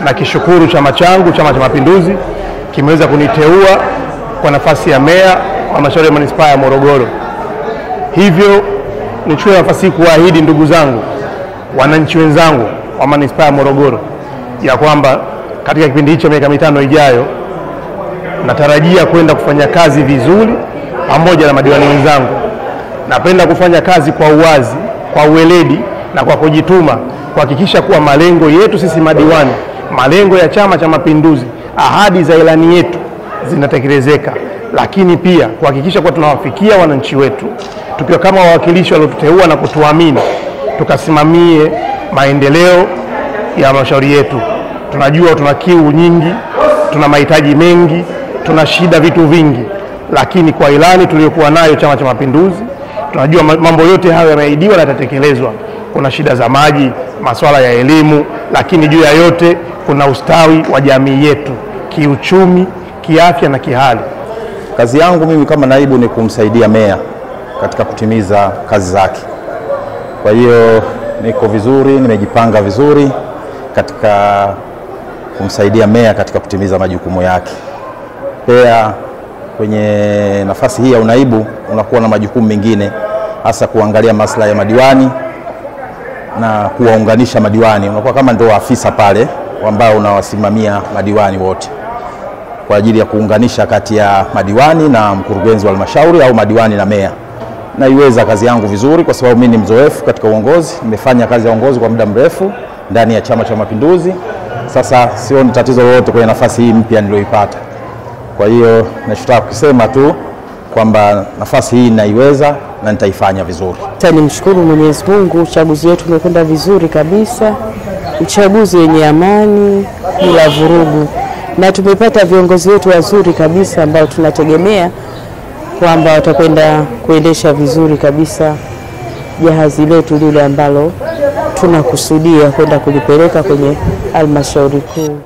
na kishukuru chama changu, Chama cha Mapinduzi, kimeweza kuniteua kwa nafasi ya meya wa halmashauri ya manispaa ya Morogoro. Hivyo nichukue nafasi hii kuahidi ndugu zangu, wananchi wenzangu wa manispaa ya Morogoro, ya kwamba katika kipindi hicho miaka 5 ijayo natarajia kwenda kufanya kazi vizuri pamoja na madiwani wenzangu. Napenda kufanya kazi kwa uwazi, kwa uweledi na kwa kujituma, kuhakikisha kuwa malengo yetu sisi madiwani, malengo ya Chama cha Mapinduzi, ahadi za ilani yetu zinatekelezeka, lakini pia kuhakikisha kuwa tunawafikia wananchi wetu tukiwa kama wawakilishi waliotuteua na kutuamini, tukasimamie maendeleo ya halmashauri yetu. Tunajua tuna kiu nyingi, tuna mahitaji mengi, tuna shida vitu vingi, lakini kwa ilani tuliyokuwa nayo Chama cha Mapinduzi, tunajua mambo yote hayo yameahidiwa na yatatekelezwa. Kuna shida za maji, masuala ya elimu, lakini juu ya yote kuna ustawi wa jamii yetu kiuchumi, kiafya na kihali. Kazi yangu mimi kama naibu ni kumsaidia meya katika kutimiza kazi zake. Kwa hiyo niko vizuri, nimejipanga vizuri katika kumsaidia meya katika kutimiza majukumu yake. Pia kwenye nafasi hii ya unaibu unakuwa na majukumu mengine, hasa kuangalia maslahi ya madiwani na kuwaunganisha madiwani. Unakuwa kama ndio afisa pale ambao unawasimamia madiwani wote kwa ajili ya kuunganisha kati ya madiwani na mkurugenzi wa halmashauri au madiwani na meya. Naiweza kazi yangu vizuri kwa sababu mimi ni mzoefu katika uongozi, nimefanya kazi ya uongozi kwa muda mrefu ndani ya Chama cha Mapinduzi. Sasa sioni tatizo lolote kwenye nafasi hii mpya niliyoipata. Kwa hiyo nachotaka kusema tu kwamba nafasi hii naiweza na nitaifanya vizuri. Nimshukuru Mwenyezi Mungu, uchaguzi wetu umekwenda vizuri kabisa. Uchaguzi wenye amani bila vurugu, na tumepata viongozi wetu wazuri kabisa ambao tunategemea kwamba watakwenda kuendesha vizuri kabisa jahazi letu lile ambalo tunakusudia kwenda kulipeleka kwenye halmashauri kuu.